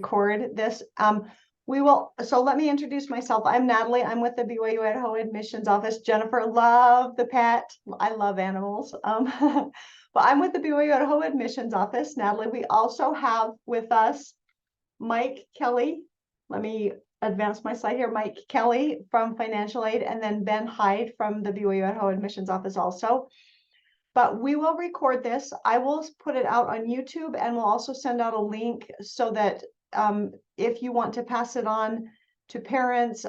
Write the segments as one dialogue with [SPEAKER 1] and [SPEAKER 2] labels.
[SPEAKER 1] record this. So let me introduce myself. I'm Natalie. I'm with the BYU-Idaho admissions office. Jennifer, love the pet. I love animals. But I'm with the BYU-Idaho admissions office, Natalie. We also have with us Mike Kelly. Let me advance my slide here. Mike Kelly from Financial Aid, and then Ben Hyde from the BYU-Idaho admissions office also. But we will record this. I will put it out on YouTube, and we'll also send out a link so that if you want to pass it on to parents,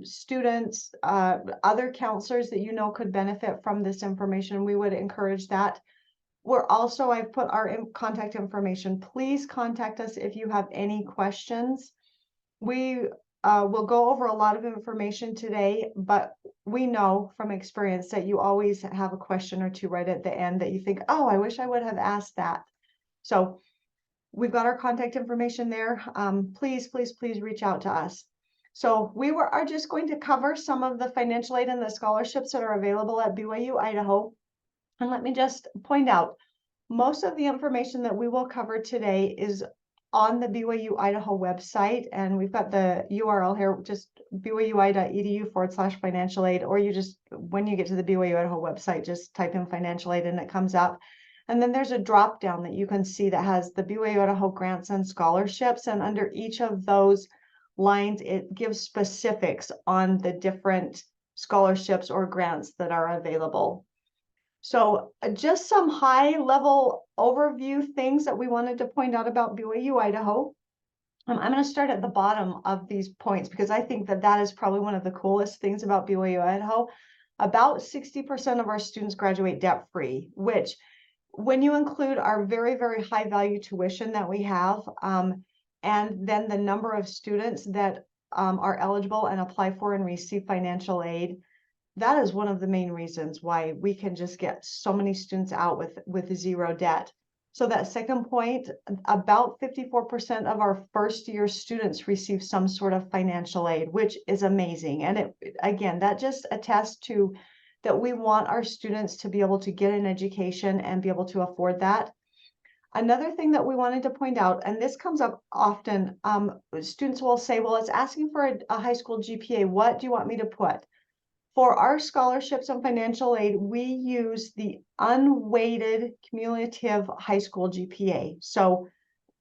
[SPEAKER 1] students, other counselors that you know could benefit from this information, we would encourage that. I've put our contact information. Please contact us if you have any questions. We will go over a lot of information today, but we know from experience that you always have a question or two right at the end that you think, oh, I wish I would have asked that. So we've got our contact information there. Please reach out to us. So we are just going to cover some of the financial aid and the scholarships that are available at BYU-Idaho. And let me just point out, most of the information that we will cover today is on the BYU-Idaho website, and we've got the URL here, just byui.edu/financial aid, or you just, when you get to the BYU-Idaho website, just type in financial aid and it comes up. And then there's a drop down that you can see that has the BYU-Idaho grants and scholarships, and under each of those lines, it gives specifics on the different scholarships or grants that are available. So just some high level overview things that we wanted to point out about BYU-Idaho. I'm going to start at the bottom of these points because I think that is probably one of the coolest things about BYU-Idaho. About 60% of our students graduate debt-free, which when you include our very, very high value tuition that we have, and then the number of students that are eligible and apply for and receive financial aid, that is one of the main reasons why we can just get so many students out with zero debt. So that second point, about 54% of our first year students receive some sort of financial aid, which is amazing. And again, that just attests to that we want our students to be able to get an education and be able to afford that. Another thing that we wanted to point out, and this comes up often, students will say, well, it's asking for a high school GPA. What do you want me to put? For our scholarships and financial aid, we use the unweighted cumulative high school GPA. So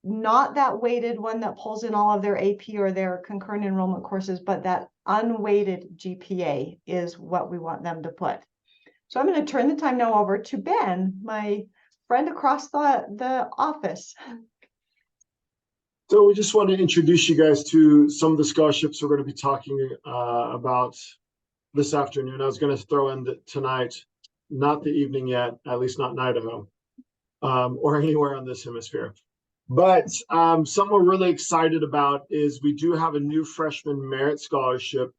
[SPEAKER 1] not that weighted one that pulls in all of their AP or their concurrent enrollment courses, but that unweighted GPA is what we want them to put. So I'm going to turn the time now over to Ben, my friend across the office.
[SPEAKER 2] So we just want to introduce you guys to some of the scholarships we're going to be talking about this afternoon. I was going to throw in tonight, not the evening yet, at least not in Idaho, or anywhere on this hemisphere. But something we're really excited about is we do have a new freshman merit scholarship.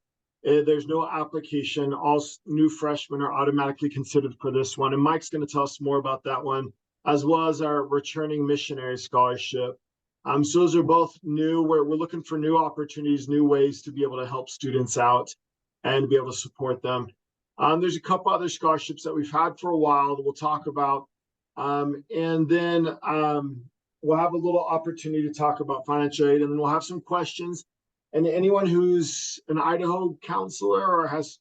[SPEAKER 2] There's no application. All new freshmen are automatically considered for this one. And Mike's going to tell us more about that one, as well as our returning missionary scholarship. So those are both new. We're looking for new opportunities, new ways to be able to help students out and be able to support them. There's a couple other scholarships that we've had for a while that we'll talk about. And then we'll have a little opportunity to talk about financial aid, and then we'll have some questions. And anyone who's an Idaho counselor or has,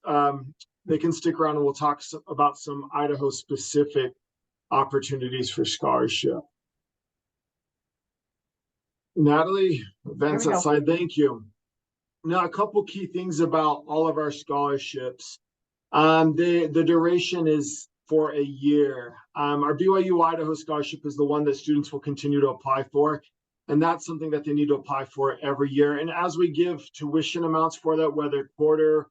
[SPEAKER 2] they can stick around and we'll talk about some Idaho-specific opportunities for scholarship. Natalie, advance that slide. Thank you. Now, a couple key things about all of our scholarships. The duration is for a year. Our BYU-Idaho scholarship is the one that students will continue to apply for, and that's something that they need to apply for every year. And as we give tuition amounts for that, whether quarter,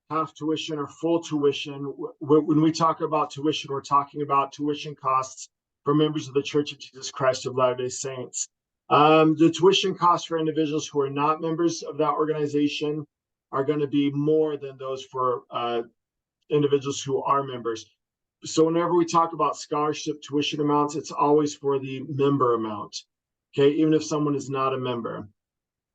[SPEAKER 2] half tuition, or full tuition, when we talk about tuition, we're talking about tuition costs for members of the Church of Jesus Christ of Latter-day Saints. The tuition costs for individuals who are not members of that organization are going to be more than those for individuals who are members. So whenever we talk about scholarship tuition amounts, it's always for the member amount, okay, even if someone is not a member.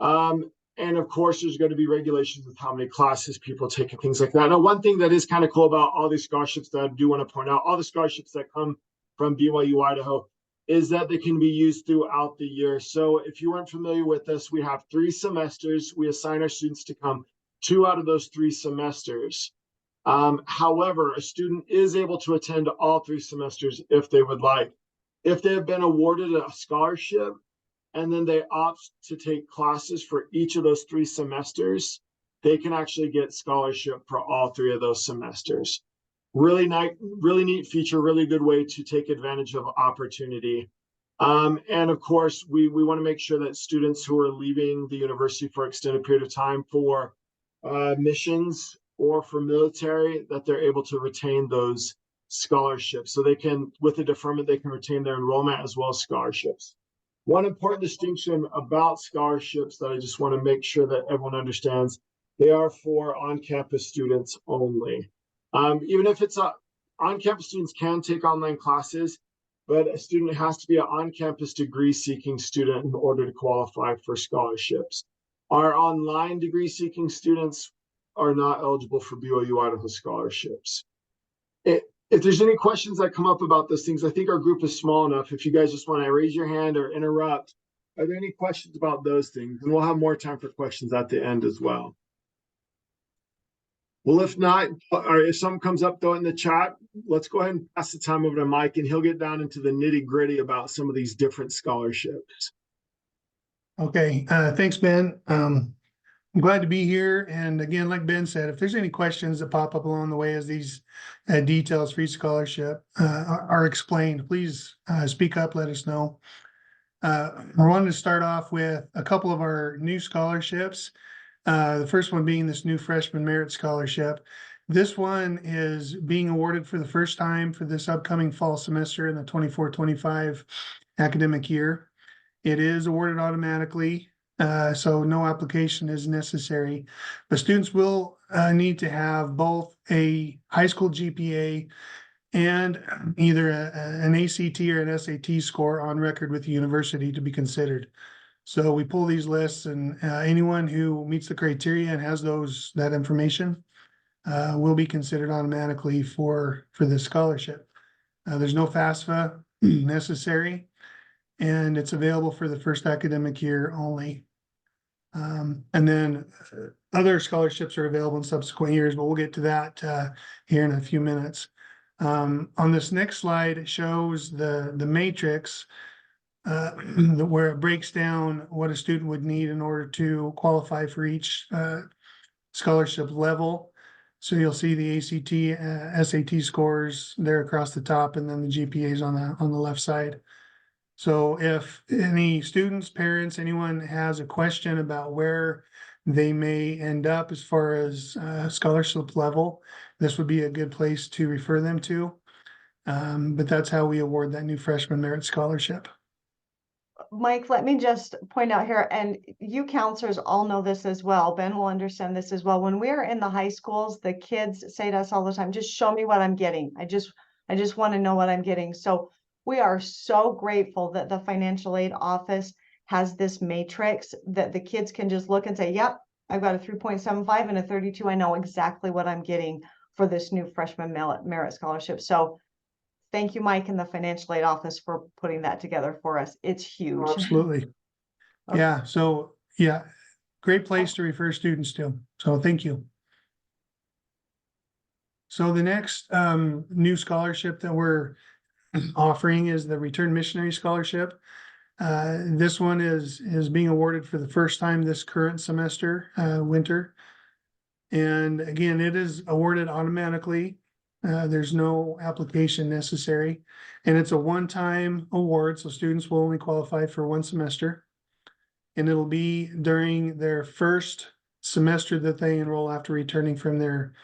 [SPEAKER 2] And of course, there's going to be regulations with how many classes people take and things like that. Now, one thing that is kind of cool about all these scholarships that I do want to point out, all the scholarships that come from BYU-Idaho, is that they can be used throughout the year. So if you weren't familiar with this, we have 3 semesters. We assign our students to come 2 out of those 3 semesters. However, a student is able to attend all 3 semesters if they would like. If they have been awarded a scholarship and then they opt to take classes for each of those 3 semesters, they can actually get scholarship for all 3 of those semesters. Really neat feature, really good way to take advantage of opportunity. And of course, we want to make sure that students who are leaving the university for extended period of time for missions or for military, that they're able to retain those scholarships. So they can, with the deferment, they can retain their enrollment as well as scholarships. One important distinction about scholarships that I just want to make sure that everyone understands, they are for on-campus students only. Even if it's on-campus students can take online classes, but a student has to be an on-campus degree-seeking student in order to qualify for scholarships. Our online degree-seeking students are not eligible for BYU-Idaho scholarships. If there's any questions that come up about those things, I think our group is small enough. If you guys just want to raise your hand or interrupt, are there any questions about those things? And we'll have more time for questions at the end as well. Well, if not, or if something comes up, throw it in the chat. Let's go ahead and pass the time over to Mike, and he'll get down into the nitty-gritty about some of these different scholarships.
[SPEAKER 3] Okay, thanks, Ben. I'm glad to be here. And again, like Ben said, if there's any questions that pop up along the way as these details for each scholarship are explained, please speak up, let us know. I wanted to start off with a couple of our new scholarships. The first one being this new freshman merit scholarship. This one is being awarded for the first time for this upcoming fall semester in the 24-25 academic year. It is awarded automatically, so no application is necessary. But students will need to have both a high school GPA and either an ACT or an SAT score on record with the university to be considered. So we pull these lists, and anyone who meets the criteria and has that information will be considered automatically for this scholarship. There's no FAFSA necessary, and it's available for the first academic year only. And then other scholarships are available in subsequent years, but we'll get to that here in a few minutes. On this next slide, it shows the matrix where it breaks down what a student would need in order to qualify for each scholarship level. So you'll see the ACT, SAT scores there across the top, and then the GPAs on the left side. So if any students, parents, anyone has a question about where they may end up as far as scholarship level, this would be a good place to refer them to. But that's how we award that new freshman merit scholarship.
[SPEAKER 1] Mike, let me just point out here, and you counselors all know this as well. Ben will understand this as well. When we're in the high schools, the kids say to us all the time, just show me what I'm getting. I just want to know what I'm getting. So we are so grateful that the financial aid office has this matrix that the kids can just look and say, yep, I've got a 3.75 and a 32. I know exactly what I'm getting for this new freshman merit scholarship. So thank you, Mike, and the financial aid office for putting that together for us. It's huge.
[SPEAKER 3] Absolutely.
[SPEAKER 1] Okay.
[SPEAKER 3] Yeah. So yeah, great place to refer students to. So thank you. So the next new scholarship that we're offering is the Return Missionary Scholarship. This one is being awarded for the first time this current semester, winter. And again, it is awarded automatically. There's no application necessary, and it's a one-time award, so students will only qualify for one semester, and it'll be during their first semester that they enroll after returning from their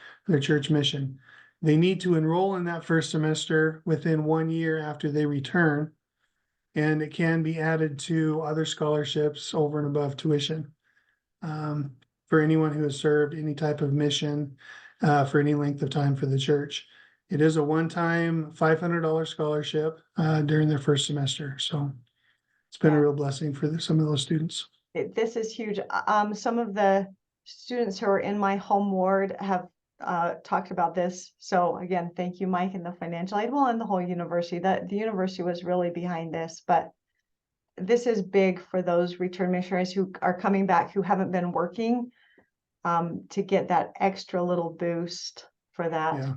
[SPEAKER 3] church mission. They need to enroll in that first semester within 1 year after they return, and it can be added to other scholarships over and above tuition for anyone who has served any type of mission for any length of time for the church. It is a one-time $500 scholarship during their first semester. So it's been a real blessing for some of those students.
[SPEAKER 1] This is huge. Some of the students who are in my home ward have talked about this. So again, thank you, Mike, and the financial aid, well, and the whole university. That the university was really behind this, but this is big for those return missionaries who are coming back who haven't been working, to get that extra little boost for that.
[SPEAKER 3] Yeah.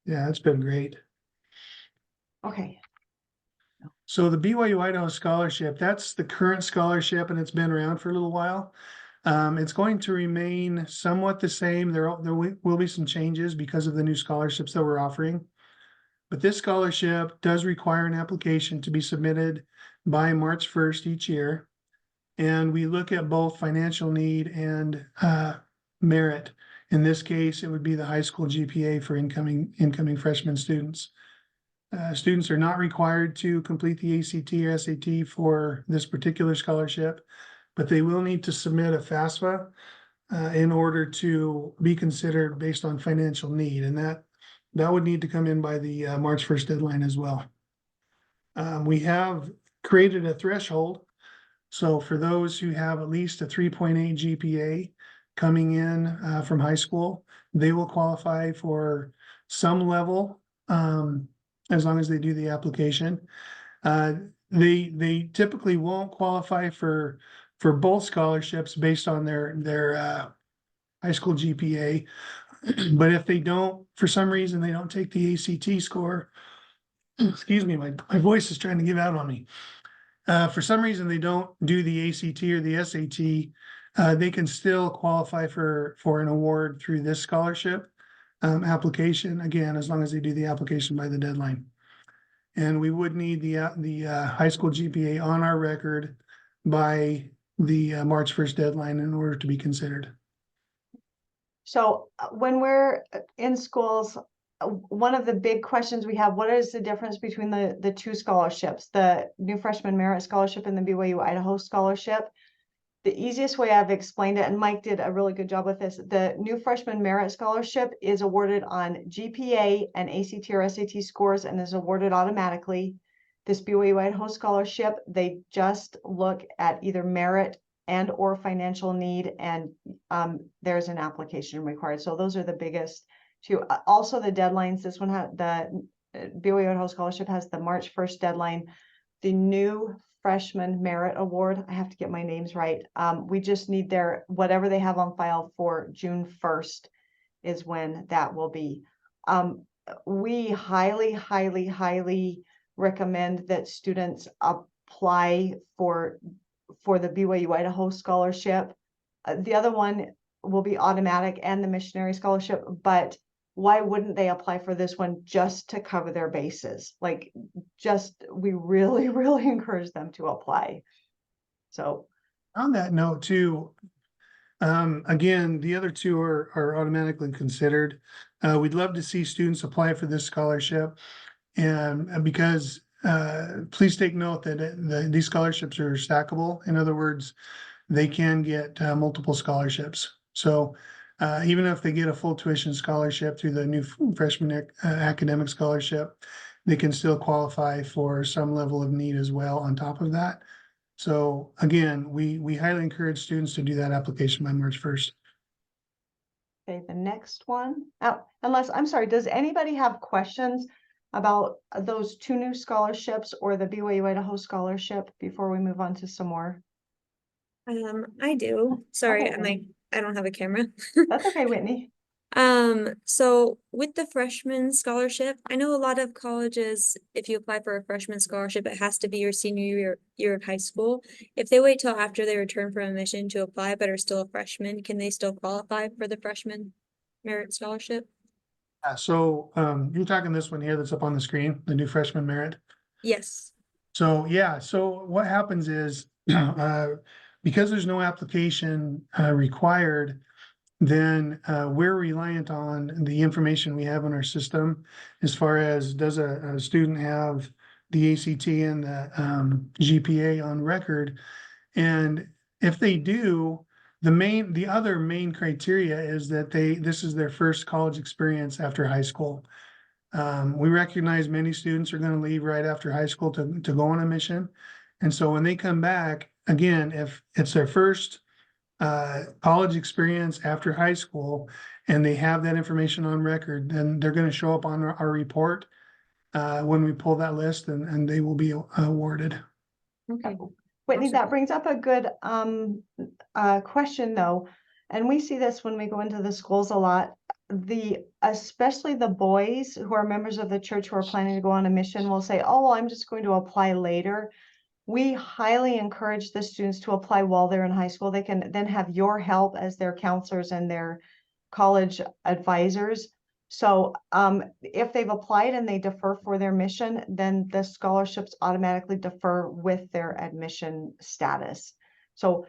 [SPEAKER 3] Yeah, it's been great.
[SPEAKER 1] Okay.
[SPEAKER 3] So the BYU-Idaho scholarship, that's the current scholarship, and it's been around for a little while. It's going to remain somewhat the same. There will be some changes because of the new scholarships that we're offering. But this scholarship does require an application to be submitted by March 1st each year. And we look at both financial need and merit. In this case, it would be the high school GPA for incoming freshman students. Students are not required to complete the ACT or SAT for this particular scholarship, but they will need to submit a FAFSA in order to be considered based on financial need. And that would need to come in by the March 1st deadline as well. We have created a threshold. So for those who have at least a 3.8 GPA coming in from high school, they will qualify for some level, as long as they do the application. They typically won't qualify for both scholarships based on their high school GPA. But if they don't, for some reason, they don't take the ACT score, excuse me, my voice is trying to give out on me. For some reason, they don't do the ACT or the SAT, they can still qualify for an award through this scholarship application, again, as long as they do the application by the deadline. And we would need the high school GPA on our record by the March 1st deadline in order to be considered.
[SPEAKER 1] So when we're in schools, one of the big questions we have, what is the difference between the two scholarships, the New Freshman Merit Scholarship and the BYU-Idaho Scholarship? The easiest way I've explained it, and Mike did a really good job with this, the New Freshman Merit Scholarship is awarded on GPA and ACT or SAT scores and is awarded automatically. This BYU-Idaho Scholarship, they just look at either merit and or financial need, and there's an application required. So those are the biggest two. Also the deadlines, this one had the BYU-Idaho Scholarship has the March 1st deadline. The New Freshman Merit Award, I have to get my names right. We just need their, whatever they have on file for June 1st is when that will be. We highly, highly, highly recommend that students apply for the BYU-Idaho Scholarship. The other one will be automatic, and the missionary scholarship, but why wouldn't they apply for this one just to cover their bases? Like, we really, really encourage them to apply. So
[SPEAKER 3] on that note too, again, the other two are automatically considered. We'd love to see students apply for this scholarship, and because please take note that these scholarships are stackable. In other words, they can get multiple scholarships. So even if they get a full tuition scholarship through the New Freshman Academic Scholarship, they can still qualify for some level of need as well on top of that. So again, we highly encourage students to do that application by March 1st.
[SPEAKER 1] okay, the next one, unless, I'm sorry, does anybody have questions about those two new scholarships or the BYU-Idaho Scholarship before we move on to some more?
[SPEAKER 4] I do. Sorry,
[SPEAKER 1] Okay.
[SPEAKER 4] I don't have a camera.
[SPEAKER 1] That's okay, Whitney.
[SPEAKER 4] So with the freshman scholarship, I know a lot of colleges, if you apply for a freshman scholarship, it has to be your senior year of high school. If they wait till after they return from a mission to apply but are still a freshman, can they still qualify for the freshman merit scholarship?
[SPEAKER 3] So you're talking this one here that's up on the screen, the New Freshman Merit.
[SPEAKER 4] Yes.
[SPEAKER 3] So yeah, so what happens is because there's no application required, then we're reliant on the information we have in our system as far as does a student have the ACT and the GPA on record. And if they do, the other main criteria is that this is their first college experience after high school. We recognize many students are going to leave right after high school to go on a mission. And so when they come back, again, if it's their first college experience after high school, and they have that information on record, then they're going to show up on our report when we pull that list, and they will be awarded.
[SPEAKER 1] Okay. Whitney,
[SPEAKER 4] Awesome.
[SPEAKER 1] that brings up a good question though. And we see this when we go into the schools a lot. Especially the boys who are members of the church who are planning to go on a mission will say, oh, well, I'm just going to apply later. We highly encourage the students to apply while they're in high school. They can then have your help as their counselors and their college advisors. So if they've applied and they defer for their mission, then the scholarships automatically defer with their admission status. So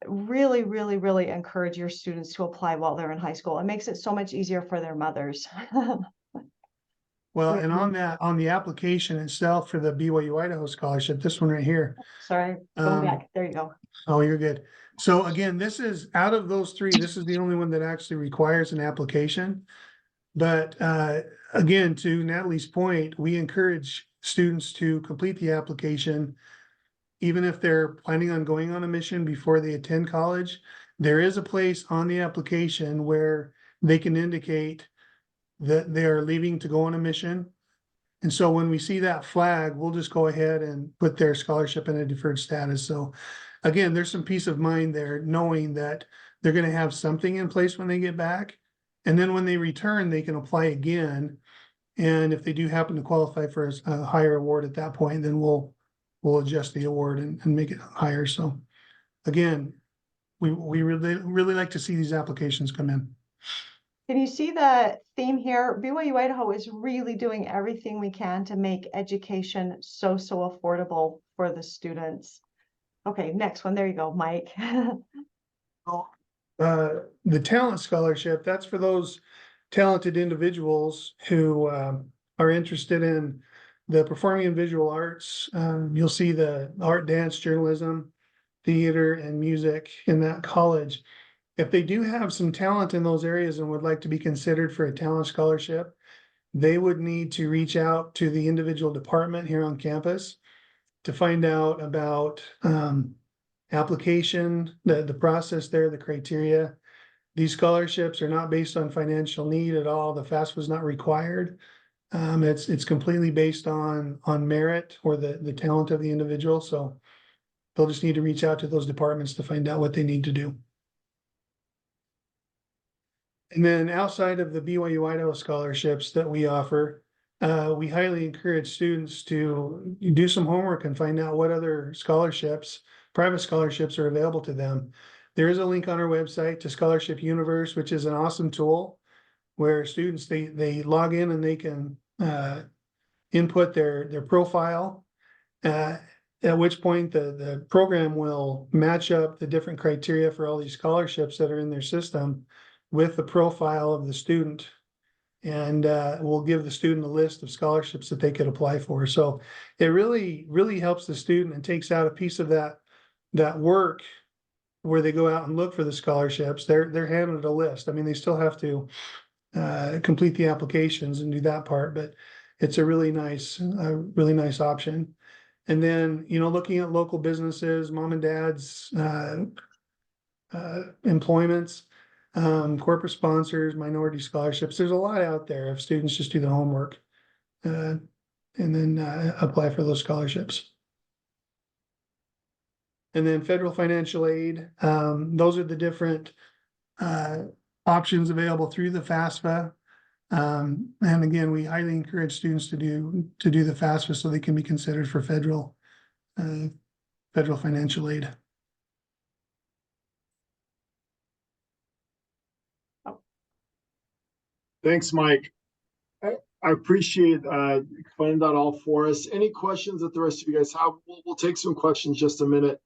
[SPEAKER 1] really, really, really encourage your students to apply while they're in high school. It makes it so much easier for their mothers.
[SPEAKER 3] Well,
[SPEAKER 1] Wait,
[SPEAKER 3] and on the application itself for the BYU-Idaho scholarship, this one right here.
[SPEAKER 1] Sorry, going back. There you go.
[SPEAKER 3] Oh, you're good. So again, this is out of those three, this is the only one that actually requires an application. But again, to Natalie's point, we encourage students to complete the application, even if they're planning on going on a mission before they attend college. There is a place on the application where they can indicate that they are leaving to go on a mission. And so when we see that flag, we'll just go ahead and put their scholarship in a deferred status. So again, there's some peace of mind there, knowing that they're going to have something in place when they get back. And then when they return, they can apply again. And if they do happen to qualify for a higher award at that point, then we'll adjust the award and make it higher. So again, we really like to see these applications come in.
[SPEAKER 1] Can you see the theme here? BYU-Idaho is really doing everything we can to make education so affordable for the students. Okay, next one. There you go, Mike.
[SPEAKER 3] The talent scholarship, that's for those talented individuals who are interested in the performing and visual arts. You'll see the art, dance, journalism, theater, and music in that college. If they do have some talent in those areas and would like to be considered for a talent scholarship, they would need to reach out to the individual department here on campus to find out about application, the process there, the criteria. These scholarships are not based on financial need at all. The FAFSA was not required. It's completely based on merit or the talent of the individual. So they'll just need to reach out to those departments to find out what they need to do. And then outside of the BYU-Idaho scholarships that we offer, we highly encourage students to do some homework and find out what other scholarships, private scholarships, are available to them. There is a link on our website to Scholarship Universe, which is an awesome tool where students, they log in and they can input their profile, at which point the program will match up the different criteria for all these scholarships that are in their system with the profile of the student, and we'll give the student a list of scholarships that they could apply for. So it really helps the student and takes out a piece of that work where they go out and look for the scholarships. They're handed a list. I mean, they still have to complete the applications and do that part, but it's a really nice option. And then, looking at local businesses, mom and dad's employments, corporate sponsors, minority scholarships. There's a lot out there if students just do the homework and then apply for those scholarships. And then federal financial aid. Those are the different options available through the FAFSA. And again, we highly encourage students to do the FAFSA so they can be considered for federal financial aid.
[SPEAKER 2] Thanks, Mike. I appreciate explaining that all for us. Any questions that the rest of you guys have? We'll take some questions just a minute.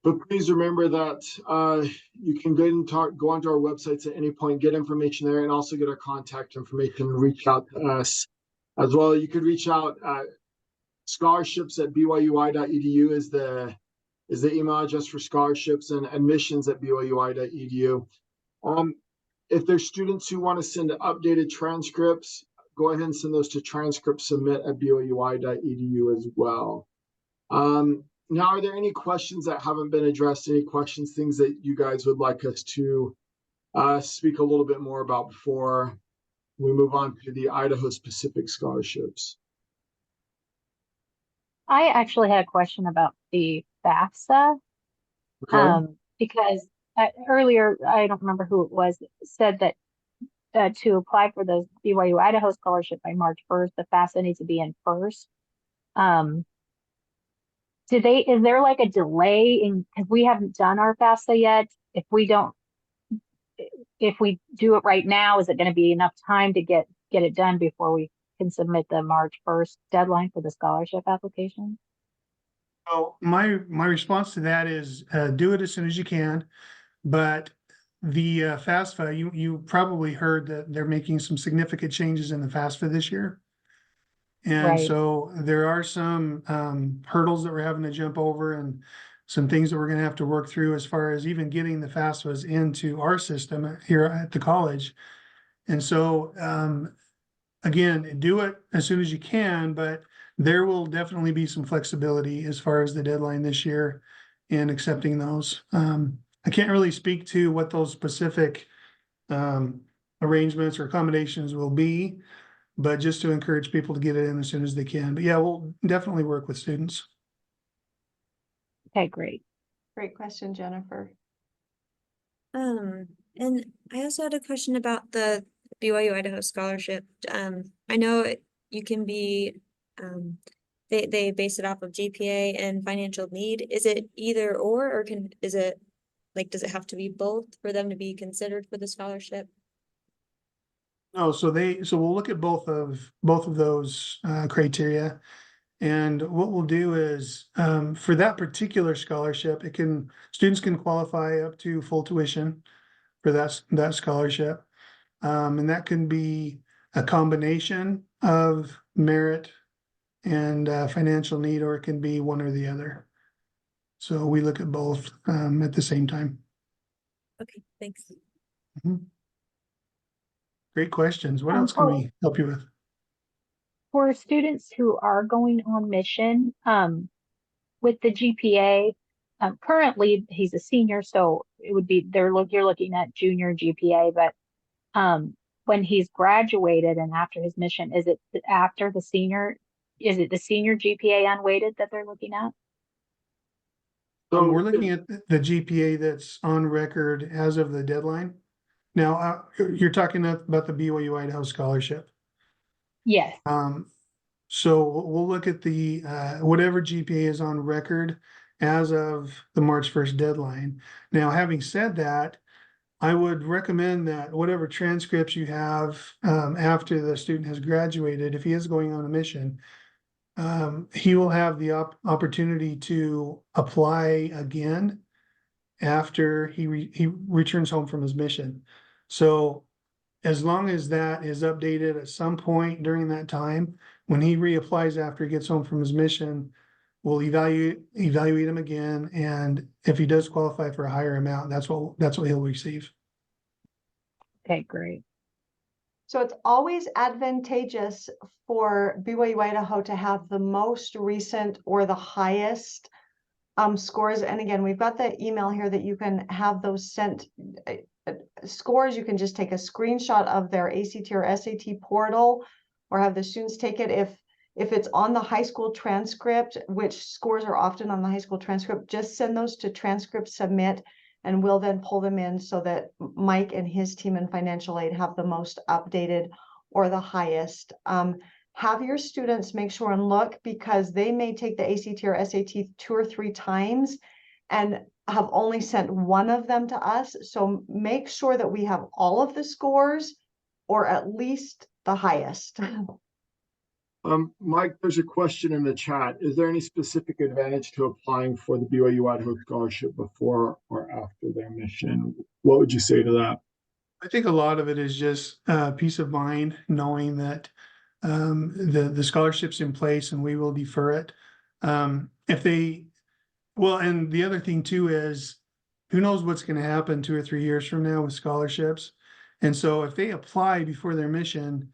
[SPEAKER 2] But please remember that you can go onto our websites at any point, get information there, and also get our contact information and reach out to us as well. You could reach out scholarships at BYUI.edu is the email address for scholarships, and admissions at BYUI.edu. If there's students who want to send updated transcripts, go ahead and send those to transcriptsubmit@BYUI.edu as well. Now, are there any questions that haven't been addressed? Any questions, things that you guys would like us to speak a little bit more about before we move on to the Idaho-specific scholarships?
[SPEAKER 5] I actually had a question about the FAFSA,
[SPEAKER 2] Okay.
[SPEAKER 5] because earlier, I don't remember who it was, said that to apply for the BYU-Idaho scholarship by March 1st, the FAFSA needs to be in first. Is there like a delay in, because we haven't done our FAFSA yet? If we do it right now, is it going to be enough time to get it done before we can submit the March 1st deadline for the scholarship application?
[SPEAKER 3] So my response to that is do it as soon as you can, but the FAFSA, you probably heard that they're making some significant changes in the FAFSA this year. And
[SPEAKER 5] Right.
[SPEAKER 3] so there are some hurdles that we're having to jump over and some things that we're going to have to work through as far as even getting the FAFSAs into our system here at the college. And so again, do it as soon as you can, but there will definitely be some flexibility as far as the deadline this year in accepting those. I can't really speak to what those specific arrangements or accommodations will be, but just to encourage people to get it in as soon as they can. But yeah, we'll definitely work with students.
[SPEAKER 5] Okay, great.
[SPEAKER 1] Great question, Jennifer.
[SPEAKER 4] And I also had a question about the BYU-Idaho scholarship. I know you can be, they base it off of GPA and financial need. Is it either or does it have to be both for them to be considered for the scholarship?
[SPEAKER 3] Oh, so we'll look at both of those criteria. And what we'll do is for that particular scholarship, students can qualify up to full tuition for that scholarship. And that can be a combination of merit and financial need, or it can be one or the other. So we look at both at the same time.
[SPEAKER 4] Okay, thanks.
[SPEAKER 3] Great questions. What else can we help you with?
[SPEAKER 5] For students who are going on mission, with the GPA, currently he's a senior, so it would be you're looking at junior GPA, but when he's graduated and after his mission, is it the senior GPA unweighted that they're looking at?
[SPEAKER 3] So we're looking at the GPA that's on record as of the deadline. Now, you're talking about the BYU-Idaho scholarship.
[SPEAKER 5] Yes.
[SPEAKER 3] So we'll look at the whatever GPA is on record as of the March 1st deadline. Now, having said that, I would recommend that whatever transcripts you have after the student has graduated, if he is going on a mission, he will have the opportunity to apply again after he returns home from his mission. So as long as that is updated at some point during that time, when he reapplies after he gets home from his mission, we'll evaluate him again. And if he does qualify for a higher amount, that's what he'll receive.
[SPEAKER 5] Okay, great.
[SPEAKER 1] So it's always advantageous for BYU-Idaho to have the most recent or the highest scores. And again, we've got the email here that you can have those sent scores. You can just take a screenshot of their ACT or SAT portal, or have the students take it. If it's on the high school transcript, which scores are often on the high school transcript, just send those to transcript submit, and we'll then pull them in so that Mike and his team in financial aid have the most updated or the highest. Have your students make sure and look, because they may take the ACT or SAT 2 or 3 times and have only sent one of them to us. So make sure that we have all of the scores, or at least the highest.
[SPEAKER 2] Mike, there's a question in the chat. Is there any specific advantage to applying for the BYU-Idaho scholarship before or after their mission? What would you say to that?
[SPEAKER 3] I think a lot of it is just peace of mind, knowing that the scholarship's in place and we will defer it. And the other thing too is, who knows what's going to happen 2 or 3 years from now with scholarships. And so if they apply before their mission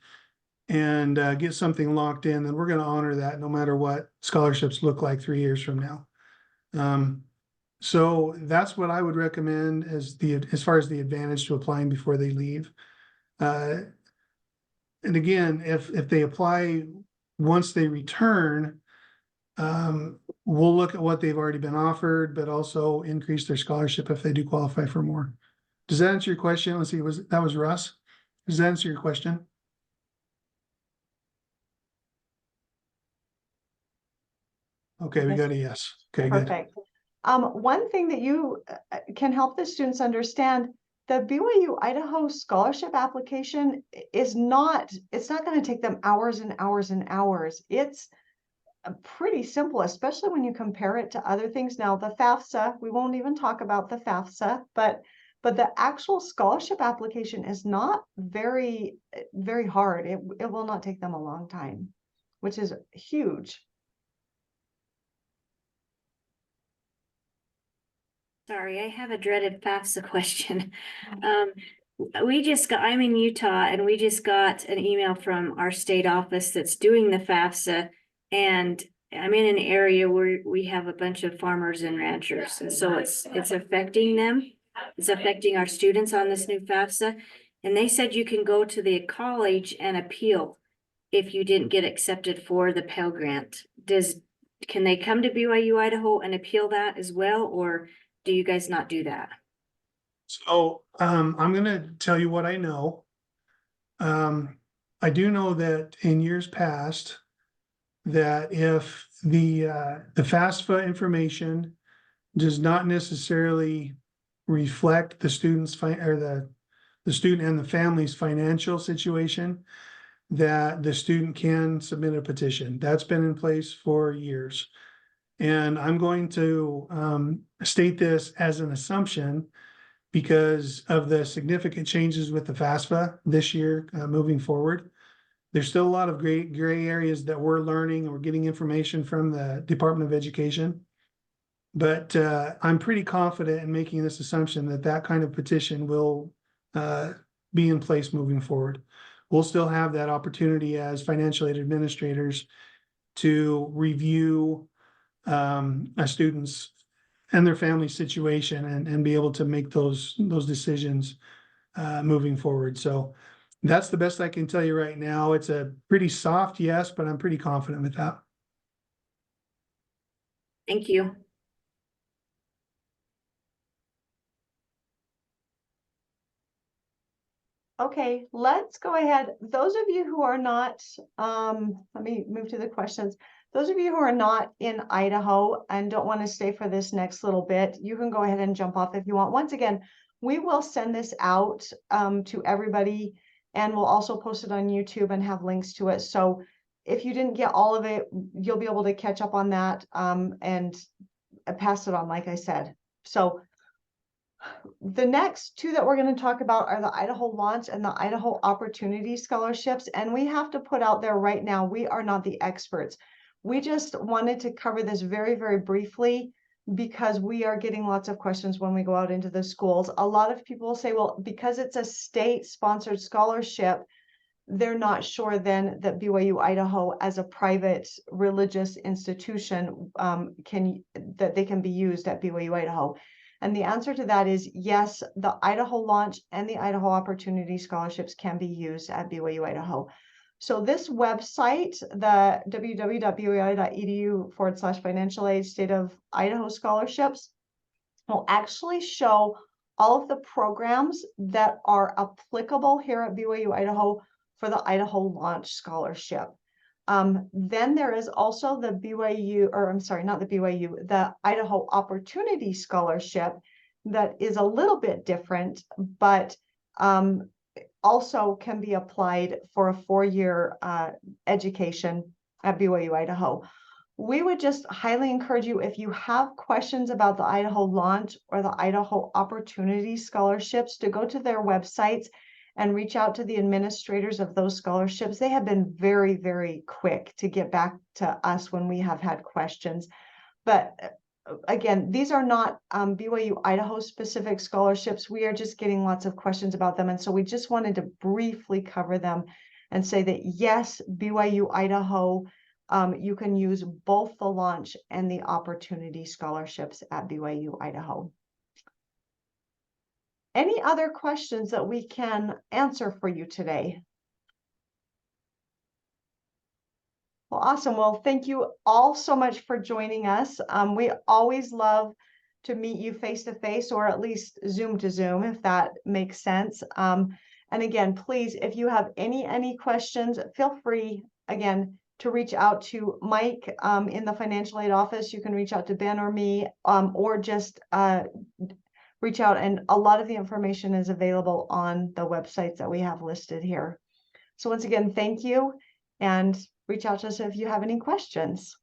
[SPEAKER 3] and get something locked in, then we're going to honor that no matter what scholarships look like 3 years from now. So that's what I would recommend as far as the advantage to applying before they leave. And again, if they apply once they return, we'll look at what they've already been offered, but also increase their scholarship if they do qualify for more. Does that answer your question? Let's see, that was Russ? Does that answer your question? Okay, we got a yes. Okay, good.
[SPEAKER 1] Perfect. One thing that you can help the students understand, the BYU-Idaho scholarship application it's not going to take them hours and hours and hours. It's pretty simple, especially when you compare it to other things. Now, the FAFSA, we won't even talk about the FAFSA, but the actual scholarship application is not very, very hard. It will not take them a long time, which is huge.
[SPEAKER 6] Sorry, I have a dreaded FAFSA question. I'm in Utah and we just got an email from our state office that's doing the FAFSA. And I'm in an area where we have a bunch of farmers and ranchers. And so it's affecting them. It's affecting our students on this new FAFSA. And they said you can go to the college and appeal if you didn't get accepted for the Pell Grant. Can they come to BYU-Idaho and appeal that as well, or do you guys not do that?
[SPEAKER 3] So I'm going to tell you what I know. I do know that in years past, that if the FAFSA information does not necessarily reflect the student's the student and the family's financial situation, that the student can submit a petition. That's been in place for years. And I'm going to state this as an assumption because of the significant changes with the FAFSA this year moving forward. There's still a lot of gray areas that we're learning or getting information from the Department of Education. But I'm pretty confident in making this assumption that that kind of petition will be in place moving forward. We'll still have that opportunity as financial aid administrators to review a student's and their family situation and be able to make those decisions moving forward. So that's the best I can tell you right now. It's a pretty soft yes, but I'm pretty confident with that.
[SPEAKER 6] Thank you.
[SPEAKER 1] Okay, let's go ahead. Those of you who are not, let me move to the questions. Those of you who are not in Idaho and don't want to stay for this next little bit, you can go ahead and jump off if you want. Once again, we will send this out to everybody, and we'll also post it on YouTube and have links to it. So if you didn't get all of it, you'll be able to catch up on that and pass it on, like I said. So the next two that we're going to talk about are the Idaho Launch and the Idaho Opportunity Scholarships. And we have to put out there right now, we are not the experts. We just wanted to cover this very, very briefly because we are getting lots of questions when we go out into the schools. A lot of people say, well, because it's a state-sponsored scholarship, they're not sure then that BYU-Idaho as a private religious institution that they can be used at BYU-Idaho. And the answer to that is yes, the Idaho Launch and the Idaho Opportunity Scholarships can be used at BYU-Idaho. So this website, the www.bui.edu/financial aid state of Idaho scholarships, will actually show all of the programs that are applicable here at BYU-Idaho for the Idaho Launch Scholarship. Then there is also the the Idaho Opportunity Scholarship that is a little bit different, but also can be applied for a 4-year education at BYU-Idaho. We would just highly encourage you, if you have questions about the Idaho Launch or the Idaho Opportunity Scholarships, to go to their websites and reach out to the administrators of those scholarships. They have been very, very quick to get back to us when we have had questions. But again, these are not BYU-Idaho specific scholarships. We are just getting lots of questions about them. And so we just wanted to briefly cover them and say that yes, BYU-Idaho you can use both the launch and the opportunity scholarships at BYU Idaho. Any other questions that we can answer for you today? Well, awesome. Well, thank you all so much for joining us. We always love to meet you face to face, or at least Zoom to Zoom, if that makes sense. And again, please, if you have any questions, feel free, again, to reach out to Mike in the financial aid office. You can reach out to Ben or me, or just reach out. And a lot of the information is available on the websites that we have listed here. So once again, thank you, and reach out to us if you have any questions.